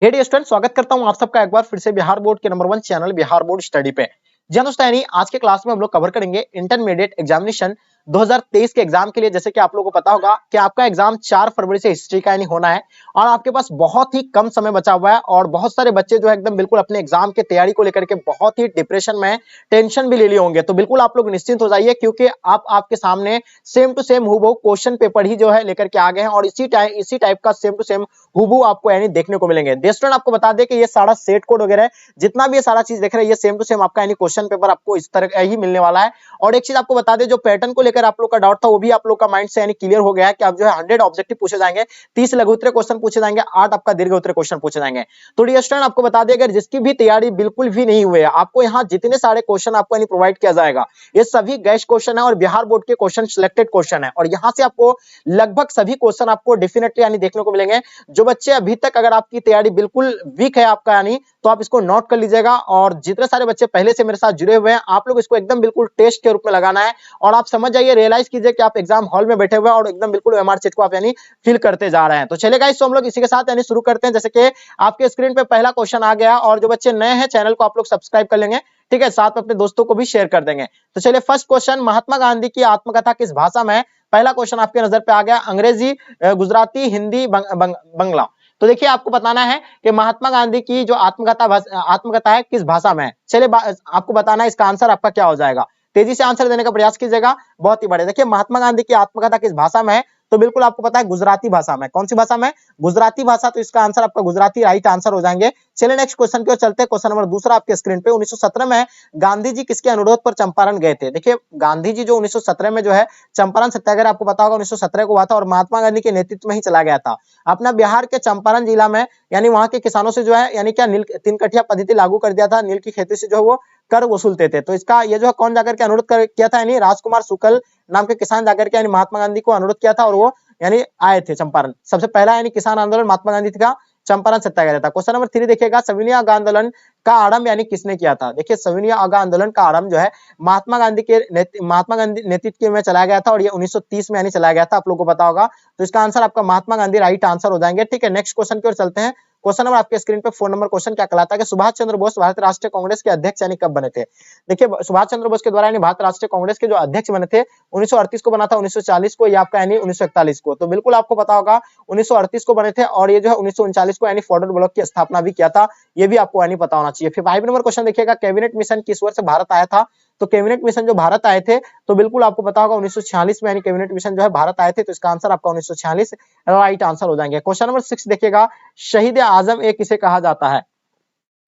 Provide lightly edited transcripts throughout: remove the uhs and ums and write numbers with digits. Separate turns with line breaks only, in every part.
Dear student, स्वागत करता हूं आप सबका एक बार फिर से बिहार बोर्ड के number 1 channel Bihar board study पे। जी हाँ दोस्तों, यानी आज के क्लास में हम लोग कवर करेंगे इंटरमीडिएट एग्जामिनेशन 2023 के एग्जाम के लिए। जैसे कि आप लोगों को पता होगा कि आपका एग्जाम 4 फरवरी से हिस्ट्री का यानी होना है और आपके पास बहुत ही कम समय बचा हुआ है और बहुत सारे बच्चे जो है एकदम बिल्कुल अपने एग्जाम की तैयारी को लेकर के बहुत ही डिप्रेशन में, टेंशन भी ले लिए होंगे। तो बिल्कुल आप लोग निश्चिंत हो जाइए, क्योंकि आप आपके सामने सेम टू सेम हूबहू क्वेश्चन पेपर ही जो है लेकर के आ गए हैं और इसी टाइप का सेम टू सेम हूबहू आपको यानी देखने को मिलेंगे। स्टूडेंट, आपको बता दें कि ये सारा सेट कोड वगैरह जितना भी ये सारा चीज देख रहे हैं, ये सेम टू सेम आपका यानी क्वेश्चन पेपर आपको इस तरह का ही मिलने वाला है। और एक चीज आपको बता दें, जो पैटर्न को लेकर आप लोग का डाउट था वो भी आप लोग का माइंड से यानी क्लियर हो गया है कि आप जो है 100 ऑब्जेक्टिव पूछे जाएंगे, 30 लघु उत्तरीय क्वेश्चन पूछे जाएंगे, 8 आपका दीर्घ उत्तरीय क्वेश्चन पूछे जाएंगे। तो डियर स्टूडेंट, आपको बता दें, अगर जिसकी भी तैयारी बिल्कुल भी नहीं हुई है, आपको यहाँ जितने सारे क्वेश्चन आपको यानी प्रोवाइड किया जाएगा, ये सभी गेस्ट क्वेश्चन है और बिहार बोर्ड के क्वेश्चन सिलेक्टेड क्वेश्चन है। और यहाँ से आपको लगभग सभी क्वेश्चन आपको डेफिनेटली यानी देखने को मिलेंगे। जो बच्चे अभी तक, अगर आपकी तैयारी बिल्कुल वीक है आपका यानी, तो आप इसको नोट कर लीजिएगा। और जितने सारे बच्चे पहले से मेरे साथ जुड़े हुए हैं, आप लोग इसको एकदम बिल्कुल टेस्ट के रूप में लगाना है और आप समझ जाइए, रियलाइज कीजिए कि आप एग्जाम हॉल में बैठे हुए हैं और एकदम बिल्कुल ओएमआर शीट को आप यानी फिल करते जा रहे हैं। तो चलिए गाइस, तो हम लोग इसी के साथ यानी शुरू करते हैं। जैसे कि आपके स्क्रीन पे पहला क्वेश्चन आ गया और जो बच्चे नए हैं चैनल को आप लोग सब्सक्राइब कर लेंगे, ठीक है, साथ में अपने दोस्तों को भी शेयर कर देंगे। तो चलिए, फर्स्ट क्वेश्चन, महात्मा गांधी की आत्मकथा किस भाषा में है? पहला क्वेश्चन आपके नजर पे आ गया, अंग्रेजी, गुजराती, हिंदी, बंगला। तो देखिए, आपको बताना है कि महात्मा गांधी की जो आत्मकथा है किस भाषा में है। चलिए, आपको बताना है इसका आंसर आपका क्या हो जाएगा। तेजी से आंसर देने का प्रयास कीजिएगा, बहुत ही बढ़िया। देखिए, महात्मा गांधी की आत्मकथा किस भाषा में है? तो बिल्कुल आपको पता है गुजराती भाषा में। कौन सी भाषा में? गुजराती भाषा। तो इसका आंसर आपका गुजराती राइट आंसर हो जाएंगे। चलिए नेक्स्ट क्वेश्चन की ओर चलते हैं। क्वेश्चन नंबर दूसरा आपके स्क्रीन पे, 1917 में गांधी जी किसके अनुरोध पर चंपारण गए थे? देखिए, गांधी जी जो 1917 में जो है चंपारण सत्याग्रह, आपको पता होगा 1917 को हुआ था और महात्मा गांधी के नेतृत्व में ही चला गया था। अपना बिहार के चंपारण जिला में, यानी वहां के किसानों से जो है यानी क्या नील तीन कठिया पद्धति लागू कर दिया था। नील की खेती से जो है वो कर वसूलते थे। तो इसका ये जो है कौन जाकर के अनुरोध किया था, यानी राजकुमार शुक्ल नाम के किसान जाकर के यानी महात्मा गांधी को अनुरोध किया था और वो यानी आए थे चंपारण। सबसे पहला यानी किसान आंदोलन महात्मा गांधी का चंपारण सत्याग्रह था। क्वेश्चन नंबर 3 देखिएगा, सविनय अगा आंदोलन का आरंभ यानी किसने किया था? देखिए, सविनय अगा आंदोलन का आरंभ जो है महात्मा गांधी नेतृत्व में चलाया गया था और ये 1930 में यानी चलाया गया था, आप लोगों को पता होगा। तो इसका आंसर आपका महात्मा गांधी राइट आंसर हो जाएंगे। ठीक है, नेक्स्ट क्वेश्चन की ओर चलते हैं। क्वेश्चन नंबर आपके स्क्रीन पे 4 नंबर क्वेश्चन क्या कहलाता है कि सुभाष चंद्र बोस भारतीय राष्ट्रीय कांग्रेस के अध्यक्ष यानी कब बने थे? देखिए, सुभाष चंद्र बोस के द्वारा यानी भारतीय राष्ट्रीय कांग्रेस के जो अध्यक्ष बने थे 1938 को बना था, 1940 को, या आपका यानी 1941 को। तो बिल्कुल आपको पता होगा 1938 को बने थे और ये जो है 1939 को यानी फॉरवर्ड ब्लॉक की स्थापना भी किया था। ये भी आपको यानी पता होना चाहिए। फिर 5 नंबर क्वेश्चन देखिएगा, कैबिनेट मिशन किस वर्ष भारत आया था? तो कैबिनेट मिशन जो भारत आए थे, तो बिल्कुल आपको पता होगा 1946 में यानी कैबिनेट मिशन जो है भारत आए थे। तो इसका आंसर आपका 1946 राइट आंसर हो जाएंगे। क्वेश्चन नंबर 6 देखिएगा, शहीद आजम ए किसे कहा जाता है?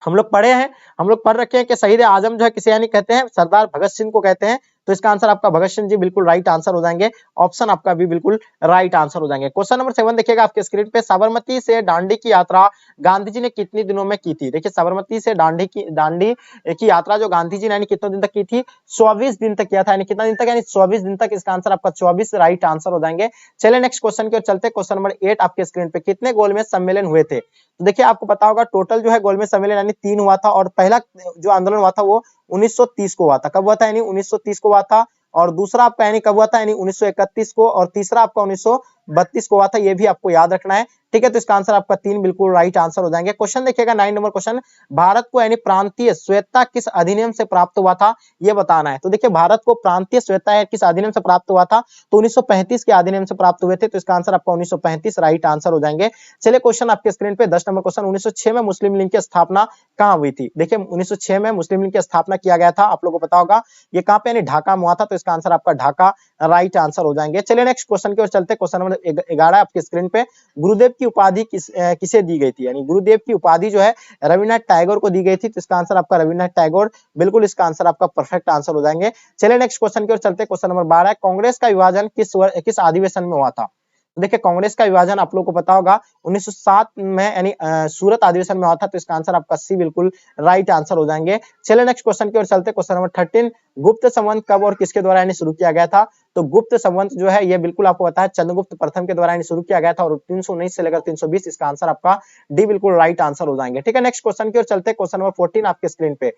हम लोग पढ़े हैं, हम लोग पढ़ रखे हैं कि शहीद आजम जो है किसे यानी कहते हैं? सरदार भगत सिंह को कहते हैं। तो इसका आंसर आपका भगत सिंह जी बिल्कुल राइट आंसर हो जाएंगे। ऑप्शन आपका भी बिल्कुल राइट आंसर हो जाएंगे। क्वेश्चन नंबर 7 देखिएगा आपके स्क्रीन पे, साबरमती से दांडी की यात्रा गांधी जी ने कितने दिनों में की थी? देखिए, साबरमती से दांडी की यात्रा जो गांधी जी ने यानी कितने दिन तक की थी? 24 दिन तक किया था। यानी कितना दिन तक? यानी 24 दिन तक। इसका आंसर आपका 24 राइट आंसर हो जाएंगे। चलिए नेक्स्ट क्वेश्चन की ओर चलते हैं। क्वेश्चन नंबर 8 आपके स्क्रीन पे, कितने गोलमेज सम्मेलन हुए थे? तो देखिए, आपको पता होगा टोटल जो है गोलमेज सम्मेलन यानी 3 हुआ था और पहला जो आंदोलन हुआ था वो 1930 को हुआ था। कब हुआ था? यानी 1930 को हुआ था। और दूसरा आपका यानी कब हुआ था? यानी 1931 को। और तीसरा आपका 1932 को हुआ था। ये भी आपको याद रखना है, ठीक है। तो इसका आंसर आपका 3 बिल्कुल राइट आंसर हो जाएंगे। क्वेश्चन देखिएगा 9 नंबर क्वेश्चन, भारत को यानी प्रांतीय स्वायत्तता किस अधिनियम से प्राप्त हुआ था? ये बताना है। तो देखिए, भारत को प्रांतीय स्वायत्तता किस अधिनियम से प्राप्त हुआ था? तो 1935 के अधिनियम से प्राप्त हुए थे। तो इसका आंसर आपका 1935 राइट आंसर हो जाएंगे। चलिए क्वेश्चन आपके स्क्रीन पे 10 नंबर क्वेश्चन, 1906 में मुस्लिम लीग की स्थापना कहां हुई थी? देखिए, 1906 में मुस्लिम लीग की स्थापना किया गया था, आप लोगों को पता होगा। ये कहां पे? यानी ढाका में हुआ था। तो इसका आंसर आपका ढाका राइट आंसर हो जाएंगे। चलिए नेक्स्ट क्वेश्चन की ओर चलते हैं। क्वेश्चन नंबर 11 आपके स्क्रीन पे, गुरुदेव की उपाधि किसे दी गई थी? यानी गुरुदेव की उपाधि जो है रविन्द्रनाथ टैगोर को दी गई थी। तो इसका आंसर आपका रविन्द्रनाथ टैगोर बिल्कुल इसका आंसर आपका परफेक्ट आंसर हो जाएंगे। चलिए नेक्स्ट क्वेश्चन की ओर चलते हैं। क्वेश्चन नंबर 12, कांग्रेस का विभाजन किस अधिवेशन में हुआ था? देखिए, कांग्रेस का विभाजन आप लोगों को पता होगा 1907 में यानी सूरत अधिवेशन में हुआ था। तो इसका आंसर आपका सी बिल्कुल राइट आंसर हो जाएंगे। चलिए नेक्स्ट क्वेश्चन की ओर चलते हैं। क्वेश्चन नंबर 13, गुप्त संवत कब और किसके द्वारा यानी शुरू किया गया था? तो गुप्त संवत जो है ये बिल्कुल आपको पता है चंद्रगुप्त प्रथम के द्वारा यानी शुरू किया गया था और 319 से लेकर 320। इसका आंसर आपका डी बिल्कुल राइट आंसर हो जाएंगे। ठीक है, नेक्स्ट क्वेश्चन की ओर चलते हैं। क्वेश्चन नंबर 14 आपके स्क्रीन पे,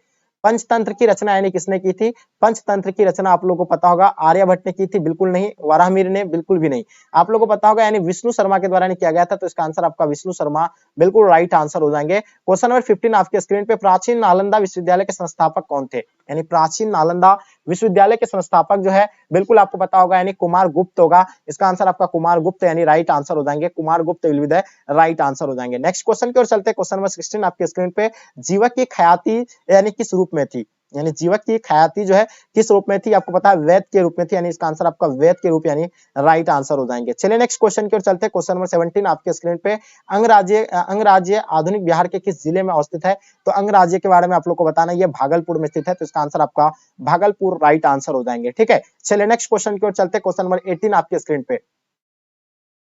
पंचतंत्र की रचना यानी किसने की थी? पंचतंत्र की रचना आप लोगों को पता होगा आर्यभट्ट ने की थी, बिल्कुल नहीं। वराहमिहिर ने, बिल्कुल भी नहीं। आप लोगों को पता होगा यानी विष्णु शर्मा के द्वारा किया गया था, तो इसका आंसर आपका विष्णु शर्मा बिल्कुल राइट आंसर हो जाएंगे। क्वेश्चन नंबर 15 आपके स्क्रीन पे, प्राचीन नालंदा विश्वविद्यालय के संस्थापक कौन थे? यानी प्राचीन नालंदा विश्वविद्यालय के संस्थापक जो है बिल्कुल आपको पता होगा यानी कुमार गुप्त होगा। इसका आंसर आपका कुमार गुप्त यानी राइट आंसर हो जाएंगे। कुमार गुप्त will be the right answer हो जाएंगे। नेक्स्ट क्वेश्चन की ओर चलते हैं। क्वेश्चन नंबर 16 आपके स्क्रीन पे, जीवक की ख्याति यानी किस रूप में थी? यानी जीवक की ख्याति जो है किस रूप में थी? आपको पता है वैद के रूप में थी, यानी इसका आंसर आपका वैद के रूप यानी राइट आंसर हो जाएंगे। चलिए नेक्स्ट क्वेश्चन की ओर चलते हैं। क्वेश्चन नंबर 17 आपके स्क्रीन पे, अंगराज्य आधुनिक बिहार के किस जिले में अवस्थित है? तो अंगराज्य के बारे में आप लोग को बताना, ये भागलपुर में स्थित है, तो इसका आंसर आपका भागलपुर राइट आंसर हो जाएंगे। ठीक है, चलिए नेक्स्ट क्वेश्चन की ओर चलते हैं। क्वेश्चन नंबर 18 आपके स्क्रीन पे,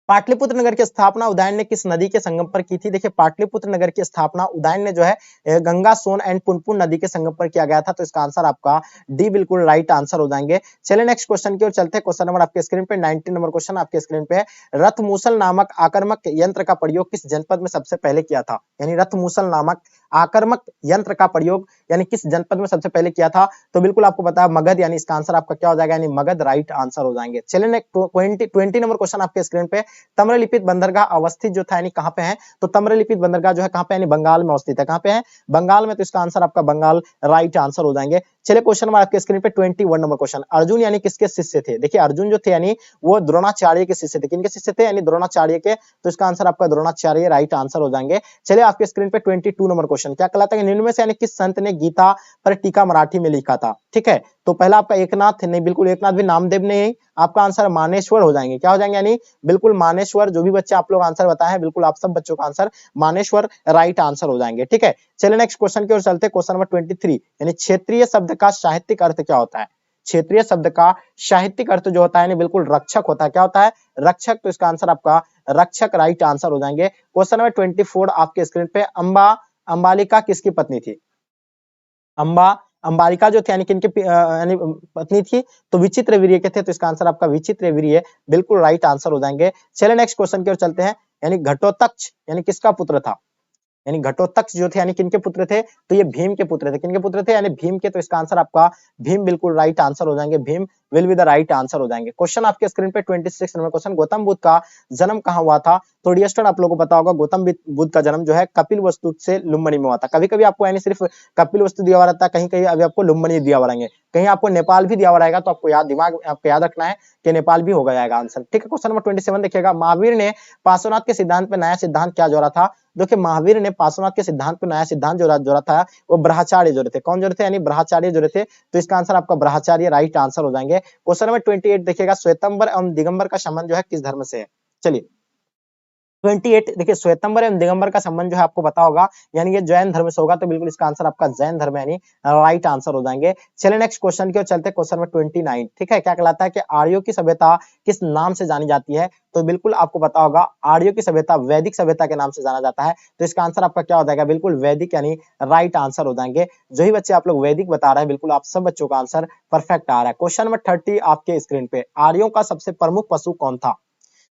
पाटलिपुत्र नगर की स्थापना उदयन ने किस नदी के संगम पर की थी? देखिए पाटलिपुत्र नगर की स्थापना उदयन ने जो है गंगा, सोन एंड पुनपुन नदी के संगम पर किया गया था, तो इसका आंसर आपका डी बिल्कुल राइट आंसर हो जाएंगे। चलिए नेक्स्ट क्वेश्चन की ओर चलते हैं। क्वेश्चन नंबर आपके स्क्रीन पे 19 नंबर क्वेश्चन आपके स्क्रीन पे, रथमूसल नामक आक्रामक यंत्र का प्रयोग किस जनपद में सबसे पहले किया था? यानी रथमूसल नामक आक्रामक यंत्र का प्रयोग यानी किस जनपद में सबसे पहले किया था? तो बिल्कुल आपको पता है मगध, यानी इसका आंसर आपका क्या हो जाएगा? यानी मगध राइट आंसर हो जाएंगे। चलिए नेक्स्ट 20 नंबर क्वेश्चन आपके स्क्रीन पे, तम्रलिप्त बंदरगाह अवस्थित जो था यानी कहां पे है? तो तम्रलिप्त बंदरगाह जो है कहां पे यानी बंगाल में अवस्थित है। कहां पे है? बंगाल में, तो इसका आंसर आपका बंगाल राइट आंसर हो जाएंगे। चलिए क्वेश्चन नंबर आपके स्क्रीन पे 21 नंबर क्वेश्चन, अर्जुन यानी किसके शिष्य थे? देखिए अर्जुन जो थे यानी वो द्रोणाचार्य के शिष्य थे। किनके शिष्य थे? यानी द्रोणाचार्य के, तो इसका आंसर आपका द्रोणाचार्य राइट आंसर हो जाएंगे। चलिए आपके स्क्रीन पे 22 नंबर क्वेश्चन, क्या कहलाता है? निम्न में से यानी किस संत ने गीता पर टीका मराठी में लिखा था? ठीक है, तो पहला आपका एकनाथ, नहीं बिल्कुल एकनाथ भी, नामदेव नहीं, आपका आंसर मानेश्वर हो जाएंगे। क्या हो जाएंगे? यानी बिल्कुल मानेश्वर। जो भी बच्चे आप लोग आंसर बताए हैं बिल्कुल आप सब बच्चों का आंसर मानेश्वर राइट आंसर हो जाएंगे। ठीक है, चलिए नेक्स्ट क्वेश्चन की ओर चलते हैं। क्वेश्चन नंबर 23, यानी क्षेत्रीय शब्द का साहित्यिक अर्थ क्या होता है? क्षेत्रीय शब्द का साहित्यिक अर्थ जो होता है बिल्कुल रक्षक होता है। क्या होता है? रक्षक, तो इसका आंसर आपका रक्षक राइट आंसर हो जाएंगे। क्वेश्चन नंबर 24 आपके स्क्रीन पे, अंबालिका किसकी पत्नी थी? अंबालिका जो थे यानी किनके यानी पत्नी थी? तो विचित्र वीर्य के थे, तो इसका आंसर आपका विचित्र वीर्य बिल्कुल राइट आंसर हो जाएंगे। चलिए नेक्स्ट क्वेश्चन की ओर चलते हैं। यानी घटोत्कच यानी किसका पुत्र था? यानी घटोत्कच जो थे यानी किनके पुत्र थे? तो ये भीम के पुत्र थे। किनके पुत्र थे? यानी भीम के, तो इसका आंसर आपका भीम बिल्कुल राइट आंसर हो जाएंगे। Bhim will be the right answer हो जाएंगे। क्वेश्चन आपके स्क्रीन पे 26 नंबर क्वेश्चन, गौतम बुद्ध का जन्म कहां हुआ था? तो डियर स्टूडेंट आप लोगों को पता होगा गौतम बुद्ध का जन्म जो है कपिल वस्तु से लुम्बिनी में हुआ था। कभी कभी आपको यानी सिर्फ कपिल वस्तु दिया हुआ रहता है, कहीं कहीं अभी आपको लुम्बिनी दिया हुआ रहेंगे, कहीं आपको नेपाल भी दिया हुआ रहेगा, तो आपको दिमाग आपको याद रखना है कि नेपाल भी हो जाएगा आंसर। ठीक है, क्वेश्चन नंबर 27 देखिएगा, महावीर ने पार्श्वनाथ के सिद्धांत पे नया सिद्धांत क्या जोड़ा था? देखिए महावीर ने पार्श्वनाथ के सिद्धांत पे नया सिद्धांत जोड़ा था, वो ब्रह्मचार्य जोड़े थे। कौन जोड़े थे? यानी ब्रह्मचार्य जोड़े थे, तो इसका आंसर आपका ब्रह्मचार्य राइट आंसर हो जाएंगे। क्वेश्चन नंबर 28 देखिएगा, श्वेतंबर एवं दिगंबर का संबंध जो है किस धर्म से है? चलिए 28 देखिए, श्वेतंबर एवं दिगंबर का संबंध जो है आपको पता होगा यानी ये जैन धर्म से होगा, तो बिल्कुल इसका आंसर आपका जैन धर्म यानी राइट आंसर हो जाएंगे। चलिए नेक्स्ट क्वेश्चन की ओर चलते हैं। क्वेश्चन नंबर 29, ठीक है, क्या कहलाता है कि आर्यों की सभ्यता किस नाम से जानी जाती है? तो बिल्कुल आपको पता होगा आर्यों की सभ्यता वैदिक सभ्यता के नाम से जाना जाता है, तो इसका आंसर आपका क्या हो जाएगा? बिल्कुल वैदिक यानी राइट आंसर हो जाएंगे। जो ही बच्चे आप लोग वैदिक बता रहे हैं बिल्कुल आप सब बच्चों का आंसर परफेक्ट आ रहा है। क्वेश्चन नंबर 30 आपके स्क्रीन पे, आर्यों का सबसे प्रमुख पशु कौन था?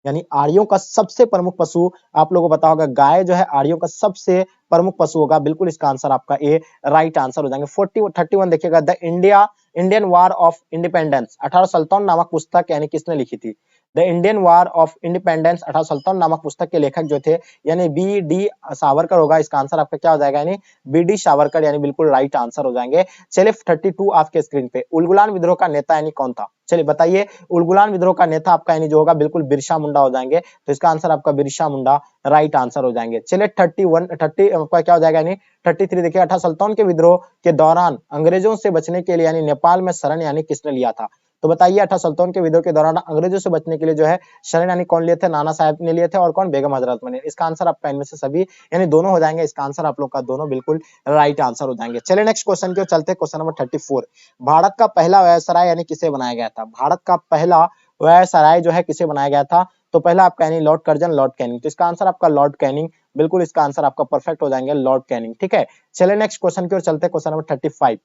यानी आर्यों का सबसे प्रमुख पशु आप लोगों को पता होगा गाय जो है आर्यों का सबसे प्रमुख पशु होगा, बिल्कुल इसका आंसर आपका ए राइट आंसर हो जाएंगे। 31 देखिएगा, the Indian war of independence 1857 नामक पुस्तक यानी किसने लिखी थी? The Indian war of independence 1857 नामक पुस्तक के लेखक जो थे यानी बी डी सावरकर होगा, इसका आंसर आपका क्या हो जाएगा? यानी बी डी सावरकर यानी बिल्कुल राइट आंसर हो जाएंगे। चलिए 32 आपके स्क्रीन पे, उलगुलान विद्रोह का नेता यानी कौन था? चलिए बताइए, उलगुलान विद्रोह का नेता आपका यानी जो होगा बिल्कुल बिरसा मुंडा हो जाएंगे, तो इसका आंसर आपका बिरसा मुंडा राइट आंसर हो जाएंगे। चलिए 30 आपका क्या हो जाएगा? यानी 33 देखिए, 1857 के विद्रोह के दौरान अंग्रेजों से बचने के लिए यानी नेपाल में शरण यानी किसने लिया था? तो बताइए 1857 के विद्रोह के दौरान अंग्रेजों से बचने के लिए जो है शरण यानी कौन लिए थे? नाना साहब ने लिए थे, और कौन? बेगम हजरत ने। इसका आंसर आपका इनमें से सभी यानी दोनों हो जाएंगे, इसका आंसर आप लोग का दोनों बिल्कुल राइट आंसर हो जाएंगे। चलिए नेक्स्ट क्वेश्चन की ओर चलते हैं। क्वेश्चन नंबर 34, भारत का पहला वायसराय यानी किसे बनाया गया था? भारत का पहला वायसराय जो है किसे बनाया गया था? तो पहला आपका यानी लॉर्ड कर्जन, लॉर्ड कैनिंग, तो इसका आंसर आपका लॉर्ड कैनिंग, बिल्कुल इसका आंसर आपका परफेक्ट हो जाएंगे लॉर्ड कैनिंग। ठीक है, चलिए नेक्स्ट क्वेश्चन की ओर चलते हैं। क्वेश्चन नंबर 35,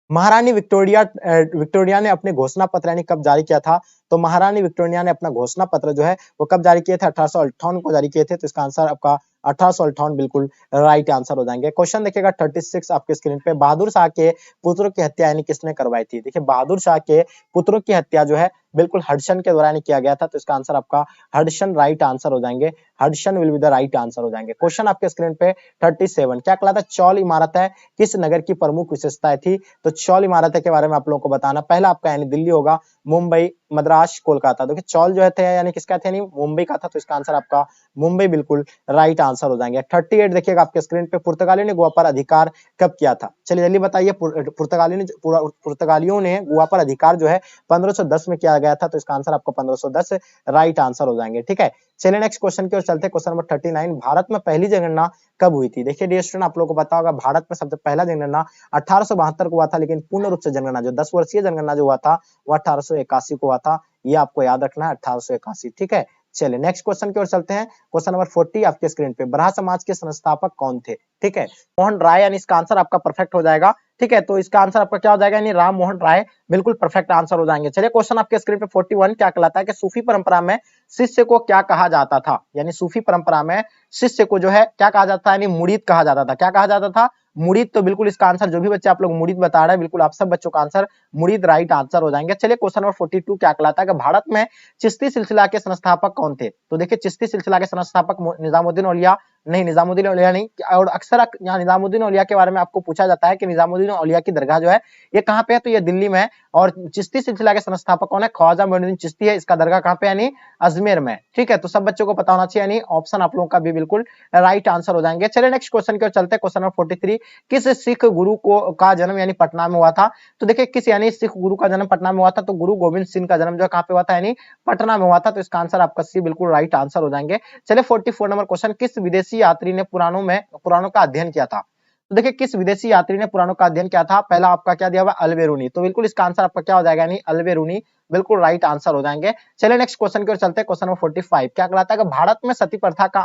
महारानी विक्टोरिया ने अपने घोषणा पत्र यानी कब जारी किया था? तो महारानी विक्टोरिया ने अपना घोषणा पत्र जो है वो कब जारी किए थे? 1858 को जारी किए थे, तो इसका आंसर आपका 1858 बिल्कुल राइट आंसर हो जाएंगे। क्वेश्चन देखिएगा 36 आपके स्क्रीन पे, बहादुर शाह के पुत्रों की हत्या यानी किसने करवाई थी? देखिए बहादुर शाह के पुत्रों की हत्या जो है बिल्कुल हडसन के दौरान किया गया था, तो इसका आंसर आपका हडसन राइट आंसर हो जाएंगे। Hudson will be the right answer हो जाएंगे। क्वेश्चन आपके स्क्रीन पे 37 क्या कहलाता है चौल इमारत है किस नगर की प्रमुख विशेषताएं थी? तो चौल इमारत के बारे में आप लोगों को बताना, पहला आपका यानी दिल्ली होगा, मुंबई, मद्रास, कोलकाता। देखिए चौल जो है यानी किसका था? यानी मुंबई का था, तो इसका आंसर आपका मुंबई बिल्कुल राइट आंसर हो जाएंगे। 38 देखिएगा आपके स्क्रीन पे, पुर्तगालियों ने गोवा पर अधिकार कब किया था? चलिए जल्दी बताइए। पुर्तगालियों ने गोवा पर अधिकार जो है 1510 में किया गया था, तो इसका आंसर आपको 1510 राइट आंसर हो जाएंगे। ठीक है, चलिए नेक्स्ट क्वेश्चन की ओर चलते हैं। क्वेश्चन नंबर 39, भारत में पहली जनगणना कब हुई थी? देखिए डियर स्टूडेंट, आप लोगों को पता होगा भारत में सबसे पहला जनगणना 1872 को हुआ था, लेकिन पूर्ण रूप से जनगणना जो 10 वर्षीय जनगणना जो हुआ था वो 1881 को हुआ था। ये आपको याद रखना है, 1881। ठीक है, चलिए नेक्स्ट क्वेश्चन की ओर चलते हैं। क्वेश्चन नंबर 40 आपके स्क्रीन पे, ब्रहा समाज के संस्थापक कौन थे? ठीक है, मोहन राय, यानी इसका आंसर आपका परफेक्ट हो जाएगा। ठीक है, तो इसका आंसर आपका क्या हो जाएगा? यानी राम मोहन राय बिल्कुल परफेक्ट आंसर हो जाएंगे। चलिए क्वेश्चन आपके स्क्रीन पे 41 क्या कहलाता है कि सूफी परंपरा में शिष्य को क्या कहा जाता था? यानी सूफी परंपरा में शिष्य को जो है क्या कहा जाता है? यानी मुरीद कहा जाता था। क्या कहा जाता था? मुरीद। तो बिल्कुल इसका आंसर जो भी बच्चे आप लोग मुरीद बता रहे हैं, बिल्कुल आप सब बच्चों का आंसर मुरीद राइट आंसर हो जाएंगे। चलिए क्वेश्चन नंबर 42 क्या कहलाता है कि भारत में चिश्ती सिलसिला के संस्थापक कौन थे? तो देखिए चिश्ती सिलसिला के संस्थापक निजामुद्दीन औलिया नहीं, निजामुद्दीन औलिया नहीं। और अक्सर यहाँ निजामुद्दीन औलिया के बारे में आपको पूछा जाता है कि निजामुद्दीन औलिया की दरगाह जो है ये कहाँ पे है? तो ये दिल्ली में है। और चिश्ती सिलसिला के संस्थापक कौन है? ख्वाजा मोइनुद्दीन चिश्ती है। इसका दरगाह कहाँ पे? यानी अजमेर में। ठीक है, तो सब बच्चों को पता होना चाहिए, यानी ऑप्शन आप लोगों का भी बिल्कुल राइट आंसर हो जाएंगे। चलिए नेक्स्ट क्वेश्चन की ओर चलते हैं। क्वेश्चन नंबर 43, किस सिख गुरु को का जन्म यानी पटना में हुआ था? तो देखिए किस यानी सिख गुरु का जन्म पटना में हुआ था? तो गुरु गोविंद सिंह का जन्म जो है कहाँ पे हुआ था? यानी पटना में हुआ था, तो इसका आंसर आपका सी बिल्कुल राइट आंसर हो जाएंगे। चलिए 44 नंबर क्वेश्चन, किस विदेशी यात्री ने पुराणों का अध्ययन किया था? तो देखिए किस विदेशी यात्री ने पुराणों का अध्ययन किया था? पहला आपका क्या दिया हुआ? अल्बेरूनी। तो बिल्कुल इसका आंसर आपका क्या हो जाएगा? यानी अल्बेरूनी बिल्कुल राइट आंसर हो जाएंगे। चलिए नेक्स्ट क्वेश्चन की ओर चलते हैं। क्वेश्चन नंबर 45 क्या कहलाता है कि भारत में सती प्रथा का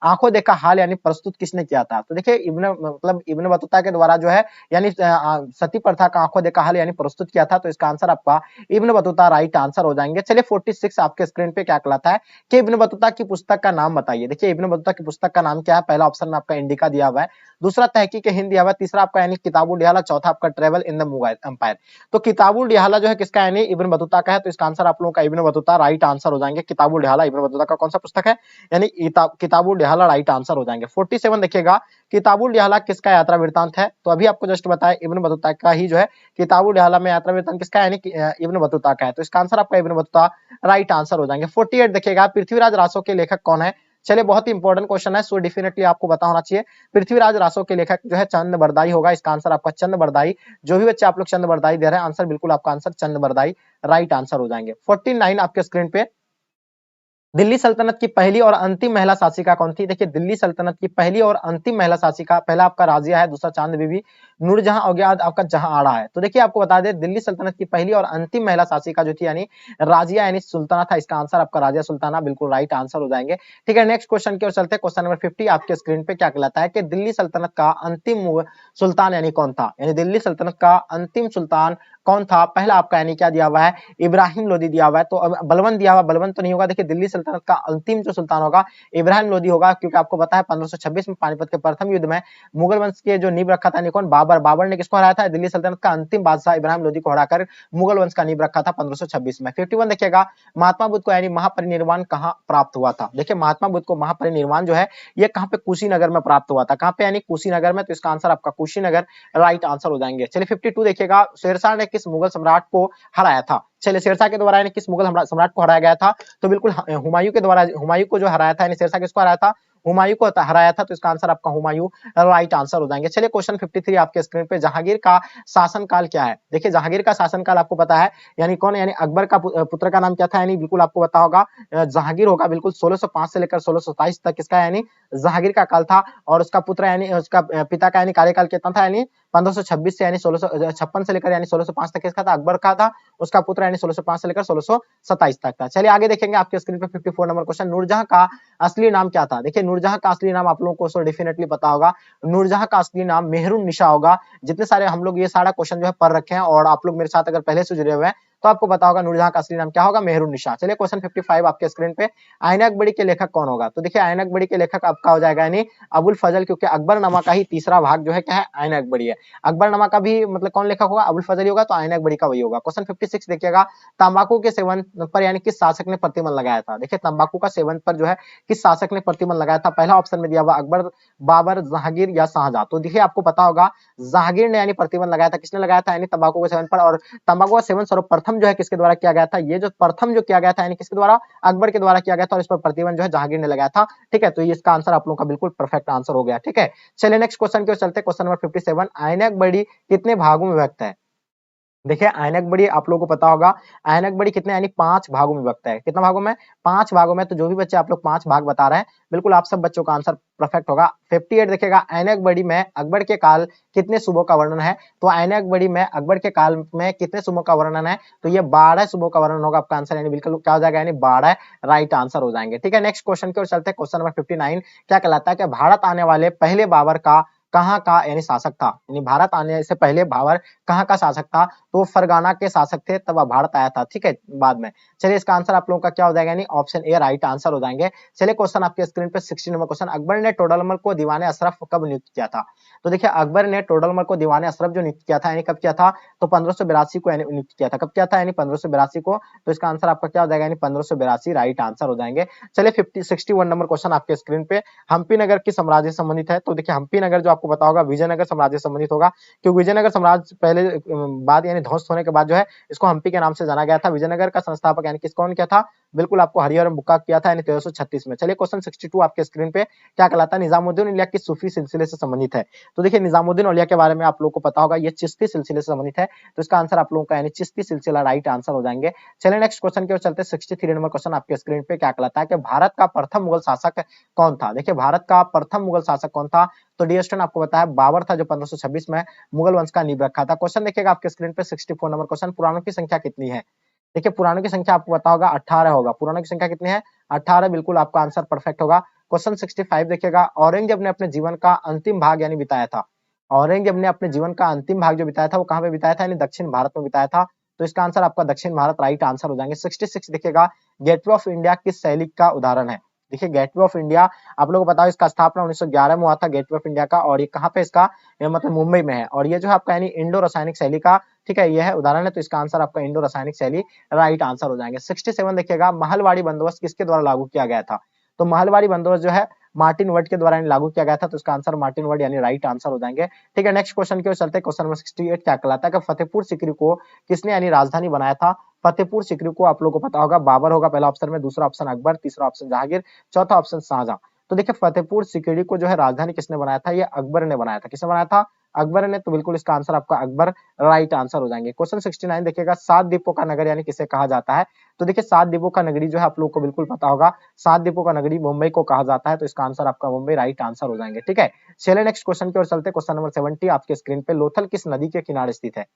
आंखों देखा हाल यानी प्रस्तुत किसने किया था? तो देखिए इब्न बतूता के द्वारा जो है यानी सती प्रथा का आंखों देखा हाल यानी प्रस्तुत किया था, तो इसका आंसर आपका इब्न बतूता राइट आंसर हो जाएंगे। चलिए 46 आपके स्क्रीन पे क्या कहलाता है कि इब्न बतूता की पुस्तक का नाम बताइए। देखिए इब्न बतूता की पुस्तक का नाम क्या है? पहला ऑप्शन में आपका इंडिका दिया हुआ है, दूसरा तहकीक हिंद दिया हुआ है, तीसरा आपका यानी किताबुल डिहाला, चौथा आपका travel in the Mughal empire. तो किताबुल डिहाला जो है किसका? यानी इब्न बतूता का है, तो इसका आंसर आप लोगों का इब्न बतूता राइट आंसर हो जाएंगे। किताबुल डिहाला इब्न बतूता का कौन सा पुस्तक है? यानी किताबुल डिहाला राइट आंसर हो जाएंगे। 47 देखिएगा, किताबुल डिहाला किसका यात्रा वृत्तांत है? तो अभी आपको जस्ट बताया इब्न बतूता का ही जो है किताबुल डिहाला में यात्रा वृत्तांत किसका है? यानी इब्न बतूता का है, तो इसका आंसर आपका इब्न बतूता राइट आंसर हो जाएंगे। 48 देखिएगा, पृथ्वीराज रासो के लेखक कौन है? चलिए बहुत ही इंपॉर्टेंट क्वेश्चन है, सो डेफिनेटली आपको पता होना चाहिए। पृथ्वीराज रासो के लेखक जो है चंद बरदाई होगा, इसका आंसर आपका चंद बरदाई। जो भी बच्चे आप लोग चंद बरदाई दे रहे हैं, आंसर बिल्कुल आपका आंसर चंद बरदाई राइट आंसर हो जाएंगे। 49 आपके स्क्रीन पे, दिल्ली सल्तनत की पहली और अंतिम महिला शासिका कौन थी? देखिए दिल्ली सल्तनत की पहली और अंतिम महिला शासिका, पहला आपका राजिया है, दूसरा चांद बीबी, नूरजहां हो गया, आपका जहां आड़ा है। तो देखिए आपको बता दें दिल्ली सल्तनत की पहली और अंतिम महिला शासिका जो थी यानी राजिया यानी सुल्ताना था, इसका आंसर आपका राजिया सुल्ताना बिल्कुल राइट आंसर हो जाएंगे। ठीक है, नेक्स्ट क्वेश्चन की ओर चलते हैं। क्वेश्चन नंबर 50 आपके स्क्रीन पे क्या कहलाता है कि दिल्ली सल्तनत का अंतिम सुल्तान यानी कौन था? यानी दिल्ली सल्तनत का अंतिम सुल्तान कौन था? पहला आपका यानी क्या दिया हुआ है? इब्राहिम लोदी दिया हुआ है। तो बलबन दिया हुआ, बलबन तो नहीं होगा। देखिए दिल्ली सल्तनत का अंतिम जो सुल्तान होगा इब्राहिम लोदी होगा, क्योंकि आपको पता है 1526 में पानीपत के प्रथम युद्ध में मुगल वंश के जो नींव रखा था कौन? बाबर ने किसको हराया था? दिल्ली सल्तनत का अंतिम बादशाह इब्राहिम लोदी को हराकर मुगल वंश का नींव रखा था 1526 में। 51 देखिएगा, महात्मा बुद्ध को यानी महापरिनिर्वाण कहाँ प्राप्त हुआ था? देखिए महात्मा बुद्ध को महापरिनिर्वाण जो है ये कहाँ पे? कुशीनगर में प्राप्त हुआ था। कहाँ पे? यानी कुशीनगर में, तो इसका आंसर आपका कुशीनगर राइट आंसर हो जाएंगे। चलिए 52 देखिएगा, शेरशाह ने किस मुगल सम्राट को हराया था? चलिए शेरशाह के द्वारा यानी किस मुगल सम्राट को हराया गया था? तो बिल्कुल हुमायूं के द्वारा, हुमायूं को जो हराया था, यानी शेरशाह किसको हराया था? हुमायूं को हराया था, तो इसका आंसर आपका हुमायूं राइट आंसर हो जाएंगे। चलिए क्वेश्चन 53 आपके स्क्रीन पे, जहांगीर का शासनकाल क्या है? देखिए जहांगीर का शासनकाल आपको पता है, यानी कौन? यानी अकबर का पुत्र का नाम क्या था? यानी बिल्कुल आपको पता होगा जहांगीर होगा, बिल्कुल 1605 से लेकर 1627 तक इसका यानी जहांगीर का काल था। और उसका पुत्र यानी उसका पिता का यानी कार्यकाल कितना था? यानी 1526 से यानी 1656 से लेकर यानी 1605 तक किसका था? अकबर का था। उसका पुत्र यानी 1605 से लेकर 1627 तक था। चलिए आगे देखेंगे आपके स्क्रीन पे 54 नंबर क्वेश्चन, नूरजहां का असली नाम क्या था? देखिए नूरजहां का असली नाम आप लोगों को डेफिनेटली पता होगा, नूरजहां का असली नाम मेहरुन निशा होगा। जितने सारे हम लोग ये सारा क्वेश्चन जो है पढ़ रखे हैं और आप लोग मेरे साथ अगर पहले से जुड़े हुए हैं तो आपको पता होगा नूरजहां का असली नाम क्या होगा, मेहरुन्निसा। चलिए क्वेश्चन 55 आपके स्क्रीन पे, आईना अकबरी के लेखक कौन होगा? तो देखिए आईना अकबरी के लेखक आपका हो जाएगा यानी अबुल फजल, क्योंकि अकबरनामा का ही तीसरा भाग जो है क्या है, आईना अकबरी है। अकबरनामा का भी मतलब कौन लेखक होगा, अबुल फजल ही होगा, तो आईना अकबरी का वही होगा। क्वेश्चन 56 देखिएगा, तंबाकू के सेवन पर यानी किस शासक ने प्रतिबंध लगाया था? देखिए तंबाकू का सेवन पर जो है किस शासक ने प्रतिबंध लगाया था? पहला ऑप्शन में दिया हुआ अकबर, बाबर, जहांगीर या शाहजहां। तो देखिए आपको पता होगा जहांगीर ने यानी प्रतिबंध लगाया था। किसने लगाया था? यानी तंबाकू के सेवन पर। और तंबाकू का सेवन सर्वप्रथम जो है किसके द्वारा किया गया था? ये जो प्रथम जो किया गया था यानी किसके द्वारा, अकबर के द्वारा किया गया था, और इस पर प्रतिबंध जो है जहांगीर ने लगाया था। ठीक है, तो ये इसका आंसर आप लोगों का बिल्कुल परफेक्ट आंसर हो गया। ठीक है, चलिए नेक्स्ट क्वेश्चन की ओर चलते हैं। क्वेश्चन नंबर 57, आईना अकबरी कितने भागों में विभक्त है? देखिए ऐनक बड़ी आप लोगों को पता होगा, ऐनक बड़ी कितने यानी 5 भागों में विभक्त है। कितना भागों में? 5 भागों में। तो जो भी बच्चे आप लोग 5 भाग बता रहे हैं, बिल्कुल आप सब बच्चों का आंसर परफेक्ट होगा। 58 देखिएगा, ऐनक बड़ी में अकबर के काल कितने सूबों का वर्णन है? तो ऐनक बड़ी में अकबर के काल में कितने सूबों का वर्णन है? तो ये 12 सूबों का वर्णन होगा आपका आंसर, यानी बिल्कुल क्या हो जाएगा, यानी 12 राइट आंसर हो जाएंगे। ठीक है, नेक्स्ट क्वेश्चन की ओर चलते हैं। क्वेश्चन नंबर 59 क्या कहलाता है कि भारत आने वाले पहले बाबर का कहाँ का यानी शासक था? यानी भारत आने से पहले बाबर कहाँ का शासक था? तो फरगाना के शासक थे, तब भारत आया था। ठीक है, बाद में। चलिए इसका आंसर आप लोगों का क्या हो जाएगा, यानी ऑप्शन ए राइट आंसर हो जाएंगे। चलिए क्वेश्चन आपके स्क्रीन पे 60 नंबर क्वेश्चन, अकबर ने टोडरमल को दीवाने अशरफ कब नियुक्त किया था? तो देखिए अकबर ने टोडरमल को दीवाने अशरफ जो नियुक्त किया था, यानी कब किया था? तो 1582 को यानी नियुक्त किया था। कब किया था? यानी 1582 को। तो इसका आंसर आपका क्या हो जाएगा, यानी 1582 राइट आंसर हो जाएंगे। चलिए 61 नंबर क्वेश्चन आपके स्क्रीन पे, हम्पी नगर किस साम्राज्य से संबंधित है? तो देखिए हम्पी नगर जो आपको पता होगा विजयनगर साम्राज्य से संबंधित होगा, क्योंकि विजयनगर साम्राज्य पहले बाद यानी ध्वस्त होने के बाद जो है इसको हम्पी के नाम से जाना गया था। विजयनगर का संस्थापक यानी किस कौन किया था? बिल्कुल आपको हरिहरम बुक्का किया था, यानी 1336 में। चलिए क्वेश्चन 62 आपके स्क्रीन पे, क्या कहलाता है? निजामुद्दीन औलिया किस सूफी सिलसिले से संबंधित है? तो देखिए निजामुद्दीन औलिया के बारे में आप लोगों को पता होगा, ये चिश्ती सिलसिले से संबंधित है। तो इसका आंसर आप लोगों का यानी चिश्ती सिलसिला राइट आंसर हो जाएंगे। चलिए नेक्स्ट क्वेश्चन की ओर चलते हैं। 63 नंबर क्वेश्चन आपके स्क्रीन पे, क्या कहलाता है कि भारत का प्रथम मुगल शासक कौन था? देखिए भारत का प्रथम मुगल शासक कौन था? तो डियर स्टूडेंट आपको बताया बाबर था, जो 1526 में मुगल वंश का नींव रखा था। क्वेश्चन देखिएगा आपके स्क्रीन पे 64 नंबर क्वेश्चन, पुराणों की संख्या कितनी है? देखिए पुराणों की संख्या आपको पता होगा 18 होगा। पुराणों की संख्या कितनी है? 18, बिल्कुल आपका आंसर परफेक्ट होगा। क्वेश्चन 65 देखिएगा, औरंगजेब ने अपने जीवन का अंतिम भाग यानी बिताया था, औरंगजेब ने अपने जीवन का अंतिम भाग जो बिताया था वो कहां पे बिताया था? यानी दक्षिण भारत में बिताया था। तो इसका आंसर आपका दक्षिण भारत राइट आंसर हो जाएंगे। 66 देखिएगा, गेटवे ऑफ इंडिया किस शैली का उदाहरण है? देखिए गेटवे ऑफ इंडिया आप लोगों को पता है इसका स्थापना 1911 में हुआ था, गेटवे ऑफ इंडिया का, और ये कहां पे इसका, ये मतलब मुंबई में है। और ये जो है आपका यानी इंडो रासायनिक शैली का, ठीक है, यह है उदाहरण है। तो इसका आंसर आपका इंडो रासायनिक शैली राइट आंसर हो जाएंगे। 67 देखिएगा, महलवाड़ी बंदोबस्त किसके द्वारा लागू किया गया था? तो महलवाड़ी बंदोबस्त जो है मार्टिन वर्ड के द्वारा लागू किया गया था। तो इसका आंसर मार्टिन वर्ड यानी राइट आंसर हो जाएंगे। ठीक है, नेक्स्ट क्वेश्चन की ओर चलते हैं। क्वेश्चन नंबर 68 क्या कहलाता है कि फतेहपुर सीकरी को किसने यानी राजधानी बनाया था? फतेहपुर सीकरी को आप लोगों को पता होगा बाबर होगा पहला ऑप्शन में, दूसरा ऑप्शन अकबर, तीसरा ऑप्शन जहांगीर, चौथा ऑप्शन शाहजहां। तो देखिए फतेहपुर सीकरी को जो है राजधानी किसने बनाया था? ये अकबर ने बनाया था। किसने बनाया था? अकबर ने। तो बिल्कुल इसका आंसर आपका अकबर राइट आंसर हो जाएंगे। क्वेश्चन 69 देखिएगा, 7 द्वीपों का नगर यानी किसे कहा जाता है? तो देखिए 7 द्वीपों का नगरी जो है आप लोगों को बिल्कुल पता होगा, 7 द्वीपों का नगरी मुंबई को कहा जाता है। तो इसका आंसर आपका मुंबई राइट आंसर हो जाएंगे। ठीक है, चलिए नेक्स्ट क्वेश्चन की ओर चलते हैं। क्वेश्चन नंबर 70 आपके स्क्रीन पे, लोथल किस नदी के किनारे स्थित है?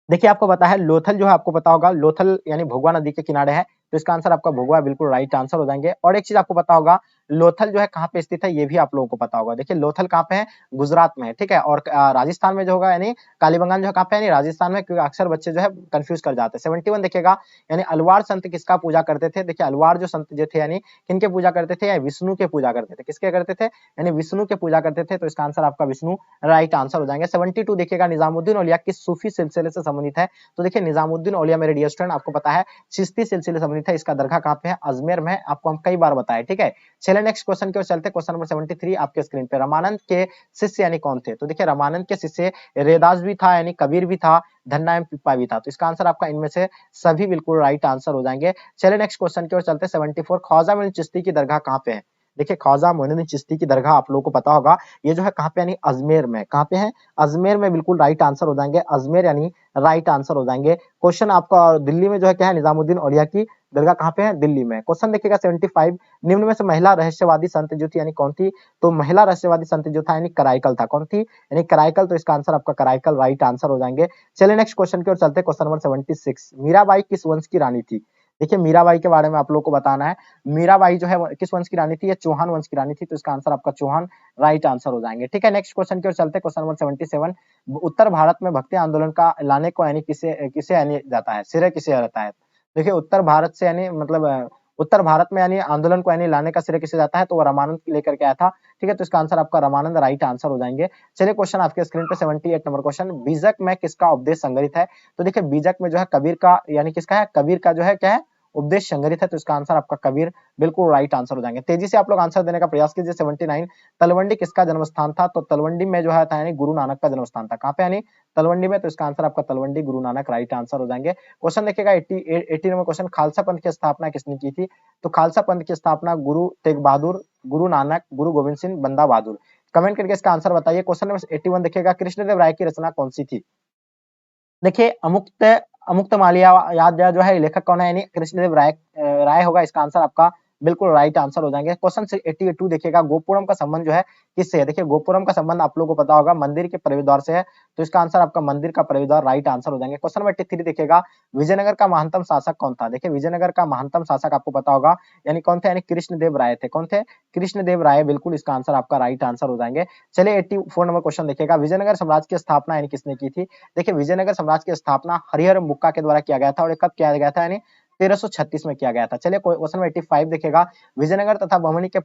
देखिए आपको पता है लोथल जो है आपको पता होगा, लोथल यानी भोगवा नदी के किनारे है। तो इसका आंसर आपका भोगवा बिल्कुल राइट आंसर हो जाएंगे। और एक चीज आपको पता होगा, लोथल जो है कहाँ पे स्थित है, ये भी आप लोगों को पता होगा। देखिए लोथल कहाँ पे है? गुजरात में है। ठीक है, और राजस्थान में जो होगा यानी कालीबंगान जो है कहाँ पे है? यानी राजस्थान में, क्योंकि अक्सर बच्चे जो है कंफ्यूज कर जाते हैं। 71 देखिएगा, यानी अलवार संत किसका पूजा करते थे? देखिए अलवार जो संत जो थे यानी किनके पूजा करते थे? या विष्णु के पूजा करते थे। किसके करते थे? यानी विष्णु के पूजा करते थे। तो इसका आंसर आपका विष्णु राइट आंसर हो जाएंगे। 72 देखिएगा, निजामुद्दीन औलिया किस सूफी सिलसिले से संबंधित है? तो देखिए निजामुद्दीन औलिया मेरे डियर स्टूडेंट आपको पता है चिश्ती सिलसिले से संबंधित है। इसका दरगाह कहाँ पे है? अजमेर में। आपको हम कई बार बताए। ठीक है, चलिए नेक्स्ट क्वेश्चन की ओर चलते हैं। क्वेश्चन नंबर 73 आपके स्क्रीन पे, रामानंद के शिष्य यानी कौन थे? तो देखिए रामानंद के शिष्य रेदास भी था, यानी कबीर भी था, धन्ना एवं पिप्पा भी था। तो इसका आंसर आपका इनमें से सभी बिल्कुल राइट आंसर हो जाएंगे। चलिए नेक्स्ट क्वेश्चन की ओर चलते हैं। 74 ख्वाजा मोइनुद्दीन चिश्ती की दरगाह कहाँ पे है? देखिए ख्वाजा मोइनुद्दीन चिश्ती की दरगाह आप लोगों को पता होगा, ये जो है कहाँ पे यानी अजमेर में। कहाँ पे है? अजमेर में, बिल्कुल राइट आंसर हो जाएंगे। अजमेर यानी राइट आंसर हो जाएंगे। क्वेश्चन आपका दिल्ली में जो है क्या है? निजामुद्दीन औलिया की दरगाह कहाँ पे है? दिल्ली में। क्वेश्चन देखिएगा 75, निम्न में से महिला रहस्यवादी संत जो थी यानी कौन थी? तो महिला रहस्यवादी संत जो था यानी कराइकल था। कौन थी? यानी कराइकल। तो इसका आंसर आपका कराइकल राइट आंसर हो जाएंगे। चलिए नेक्स्ट क्वेश्चन की ओर चलते हैं। क्वेश्चन नंबर 76, मीराबाई किस वंश की रानी थी? देखिए मीराबाई के बारे में आप लोगों को बताना है। मीराबाई जो है वो किस वंश की रानी थी? ये चौहान वंश की रानी थी, तो इसका आंसर आपका चौहान राइट आंसर हो जाएंगे। ठीक है, नेक्स्ट क्वेश्चन की ओर चलते हैं। क्वेश्चन नंबर 77, उत्तर भारत में भक्ति आंदोलन का लाने को यानी किसे किसे यानी जाता है, श्रेय किसे जाता है? देखिए उत्तर भारत से यानी मतलब उत्तर भारत में यानी आंदोलन को यानी लाने का श्रेय किसे जाता है? तो वो रामानंद लेकर के आया था। ठीक है, तो इसका आंसर आपका रामानंद राइट आंसर हो जाएंगे। चलिए क्वेश्चन आपके स्क्रीन पे 78 नंबर क्वेश्चन, बीजक में किसका उपदेश संग्रहित है? तो देखिए बीजक में जो है कबीर का यानी किसका है? कबीर का जो है क्या है? उपदेश संग्रहित है, तो इसका आंसर आपका कबीर बिल्कुल राइट आंसर हो जाएंगे। तेजी से आप लोग आंसर देने का प्रयास कीजिए। 79, तलवंडी किसका जन्म स्थान था? तो तलवंडी में जो है था यानी गुरु नानक का जन्म स्थान था। कहाँ पे यानी? तलवंडी में, तो इसका आंसर आपका तलवंडी गुरु नानक राइट आंसर हो जाएंगे। क्वेश्चन देखिएगा 80 नंबर क्वेश्चन, खालसा पंथ की स्थापना किसने की थी? तो खालसा पंथ की स्थापना गुरु तेग बहादुर, गुरु नानक, गुरु गोविंद सिंह, बंदा बहादुर। कमेंट करके इसका आंसर बताइए। क्वेश्चन नंबर 81 देखिएगा, कृष्णदेव राय की रचना कौन सी थी? देखिए अमुक्त अमुक्त मालिया याद जो है लेखक कौन है? यानी कृष्णदेव राय राय होगा। इसका आंसर आपका बिल्कुल राइट आंसर हो जाएंगे। क्वेश्चन 82 देखिएगा, गोपुरम का संबंध जो है किससे है? देखिए गोपुरम का संबंध आप लोगों को पता होगा मंदिर के प्रवेश द्वार से है, तो इसका आंसर आपका मंदिर का प्रवेश द्वार राइट आंसर हो जाएंगे। क्वेश्चन नंबर 83 देखिएगा, विजयनगर का महानतम शासक कौन था? देखिए विजयनगर का महानतम शासक आपको पता होगा यानी कौन थे? यानी कृष्णदेव राय थे। कौन थे? कृष्णदेव राय, बिल्कुल इसका आंसर आपका राइट आंसर हो जाएंगे। चलिए 84 नंबर क्वेश्चन देखिएगा, विजयनगर साम्राज्य की स्थापना यानी किसने की थी? देखिए विजयनगर साम्राज्य की स्थापना हरिहर बुक्का के द्वारा किया गया था, और ये कब किया गया था? यानी 1336 में किया गया था। चलिए क्वेश्चन 85 देखिएगा, विजयनगर तथा बमनी के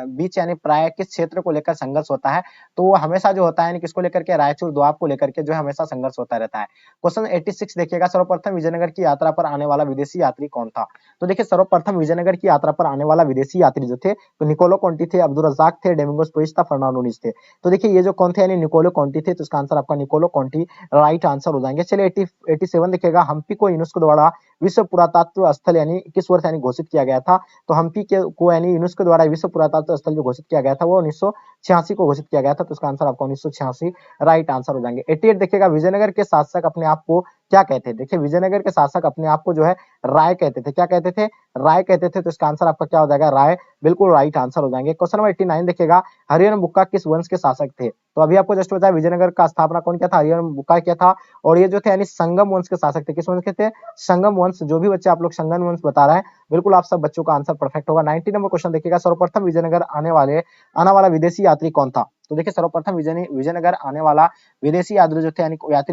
बीच यानी प्राय किस क्षेत्र को लेकर संघर्ष होता है? तो वो हमेशा जो होता है यानी किसको लेकर के? रायचूर दोआब को लेकर के जो है हमेशा संघर्ष होता रहता है। क्वेश्चन 86 देखिएगा, सर्वप्रथम विजयनगर की यात्रा पर आने वाला विदेशी यात्री कौन था? तो देखिए सर्वप्रथम विजयनगर की यात्रा पर आने वाला विदेशी यात्री जो थे, तो निकोलो कॉन्टी थे, अब्दुल रजाक थे, डोमिंगोस पोइस था, फर्नांडो नीज थे। तो देखिए ये जो कौन थे? यानी निकोलो कॉन्टी थे, तो इसका आंसर आपका निकोलो कॉन्टी राइट आंसर हो जाएंगे। चलिए 87 देखिएगा, हम्पी को यूनेस्को द्वारा विश्व पुरातत्व स्थल यानी किस वर्ष यानी घोषित किया गया था? तो हम्पी के को यानी यूनेस्को द्वारा विश्व पुरातत्व स्थल जो घोषित किया गया था वो 1986 को घोषित किया गया था, तो इसका आंसर आपका 1986 राइट आंसर हो जाएंगे। 88 देखिएगा, विजयनगर के शासक अपने आप को क्या कहते थे? देखिए विजयनगर के शासक अपने आप को जो है राय कहते थे। क्या कहते थे? राय कहते थे, तो इसका आंसर आपका क्या हो जाएगा? राय, बिल्कुल राइट आंसर हो जाएंगे। क्वेश्चन नंबर 89 देखिएगा, हरिहर बुक्का किस वंश के शासक थे? तो अभी आपको जस्ट बताया विजयनगर का स्थापना कौन किया था? हरिहर बुक्का किया था, और ये जो थे यानी संगम वंश के शासक थे। किस वंश के थे? संगम वंश। जो भी बच्चे आप लोग संगम वंश बता रहे हैं, बिल्कुल आप सब बच्चों का आंसर परफेक्ट होगा। 90 नंबर क्वेश्चन देखिएगा, सर्वप्रथम विजयनगर आने वाला विदेशी यात्री कौन था? तो देखिए सर्वप्रथम विजयनगर आने वाला विदेशी यात्री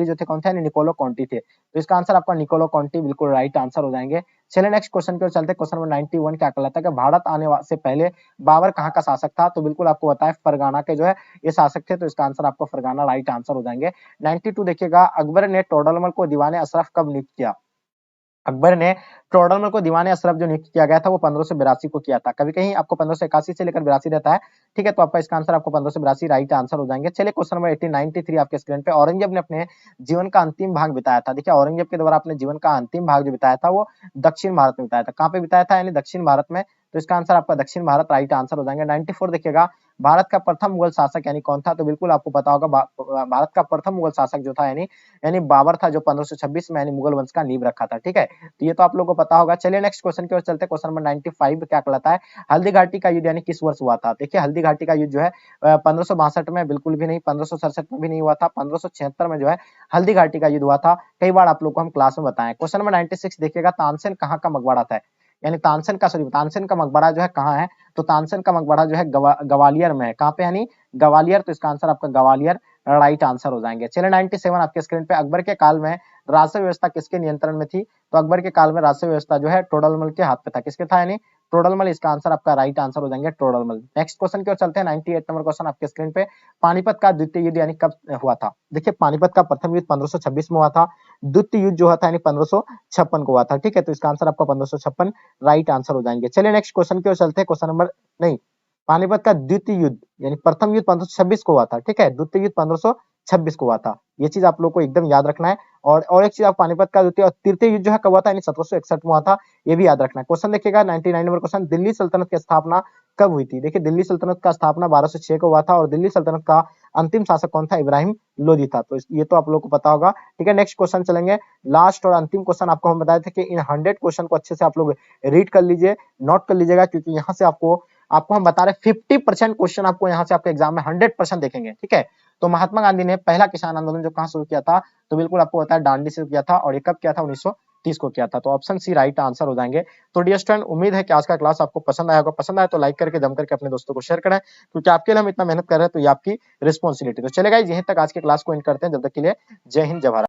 जो थे कौन थे? यानी निकोलो कॉन्टी थे, तो इसका आंसर आपका निकोलो कॉन्टी बिल्कुल राइट आंसर हो जाएंगे। चलिए नेक्स्ट क्वेश्चन की ओर चलते हैं। क्वेश्चन नंबर 91 क्या कहलाता है कि भारत से पहले बाबर कहाँ का शासक था? तो बिल्कुल आपको बताया फरगाना के जो है ये शासक थे, तो इसका आंसर आपका फरगाना राइट आंसर हो जाएंगे। 92 देखिएगा, अकबर ने टोडरमल को दीवाने अशरफ कब नियुक्त किया? अकबर ने टोडरमल को दीवाने अशरफ जो नियुक्त किया गया था वो 1582 को किया था। कभी कहीं आपको 1581 से लेकर 82 रहता है, ठीक है, तो आपका इसका आंसर आपको 1582 राइट आंसर हो जाएंगे। चलिए क्वेश्चन नंबर 93 आपके स्क्रीन पे, औरंगजेब ने अपने जीवन का अंतिम भाग बिताया था। देखिए औरंगजेब के द्वारा अपने जीवन का अंतिम भाग जो बिताया था वो दक्षिण भारत में बिताया था। कहाँ पे बिताया था? यानी दक्षिण भारत में, तो इसका आंसर आपका दक्षिण भारत राइट आंसर हो जाएंगे। 94 देखिएगा, भारत का प्रथम मुगल शासक यानी कौन था? तो बिल्कुल आपको पता होगा भारत का प्रथम मुगल शासक जो था यानी बाबर था, जो 1526 में यानी मुगल वंश का नींव रखा था। ठीक है, तो ये तो आप लोगों को पता होगा। चलिए नेक्स्ट क्वेश्चन की ओर चलते हैं। क्वेश्चन नंबर 95 क्या कहलाता है? हल्दी घाटी का युद्ध यानी किस वर्ष हुआ था? देखिए हल्दी घाटी का युद्ध जो है 1562 में बिल्कुल भी नहीं, 1567 में भी नहीं हुआ था, 1576 में जो है हल्दी घाटी का युद्ध हुआ था। कई बार आप लोग को हम क्लास में बताएं। क्वेश्चन नंबर 96 देखिएगा, तानसेन कहाँ का मकबरा था? यानी तानसेन का मकबरा जो है कहाँ है? तो तानसेन का मकबरा जो है ग्वालियर में है। कहाँ पे? यानी ग्वालियर, तो इसका आंसर आपका ग्वालियर राइट आंसर हो जाएंगे। चलिए 97 आपके स्क्रीन पे, अकबर के काल में राजस्व व्यवस्था किसके नियंत्रण में थी? तो अकबर के काल में राजस्व व्यवस्था जो है टोडरमल के हाथ पे था। किसके था? यानी टोडरमल, इसका आंसर आपका राइट आंसर हो जाएंगे टोडरमल। नेक्स्ट क्वेश्चन की ओर चलते हैं। 98 नंबर क्वेश्चन आपके स्क्रीन पे, पानीपत का द्वितीय युद्ध यानी कब हुआ था? देखिए पानीपत का प्रथम युद्ध 1526 में हुआ था, द्वितीय युद्ध जो हुआ था यानी 1556 को हुआ था। ठीक है, तो इसका आंसर आपका 1556 राइट आंसर हो जाएंगे। चलिए नेक्स्ट क्वेश्चन की ओर चलते हैं। क्वेश्चन नंबर नहीं, पानीपत का द्वितीय युद्ध यानी प्रथम युद्ध 1526 को हुआ था, ठीक है, द्वितीय युद्ध 1526 को हुआ था। ये चीज आप लोग को एकदम याद रखना है। और एक चीज, आप पानीपत का द्वितीय और तृतीय युद्ध जो है कब हुआ था? यानी 1761 में हुआ था, ये भी याद रखना है। क्वेश्चन देखिएगा 99 नंबर क्वेश्चन, दिल्ली सल्तनत की स्थापना कब हुई थी? देखिए दिल्ली सल्तनत का स्थापना 1206 को हुआ था, और दिल्ली सल्तनत का अंतिम शासक कौन था? इब्राहिम लोदी था, तो ये तो आप लोग को पता होगा। ठीक है, नेक्स्ट क्वेश्चन चलेंगे। लास्ट और अंतिम क्वेश्चन आपको हम बताए थे कि इन 100 क्वेश्चन को अच्छे से आप लोग रीड कर लीजिए, नोट कर लीजिएगा, क्योंकि यहाँ से आपको हम बता रहे 50% क्वेश्चन आपको यहाँ से आपके एग्जाम में 100% देखेंगे। ठीक है, तो महात्मा गांधी ने पहला किसान आंदोलन जो कहाँ शुरू किया था? तो बिल्कुल आपको बताया दांडी से किया था, और ये कब किया था? 2031 को किया था। तो ऑप्शन सी राइट आंसर हो जाएंगे। तो डियर स्टूडेंट, उम्मीद है कि आज का क्लास आपको पसंद आया होगा। पसंद आया तो लाइक करके जम करके अपने दोस्तों को शेयर करें, क्योंकि आपके लिए हम इतना मेहनत कर रहे हैं तो ये आपकी रिस्पॉन्सिबिलिटी। तो चलेगा, यहीं तक आज के क्लास को एंड करते हैं। जब तक के लिए जय हिंद, जय भारत।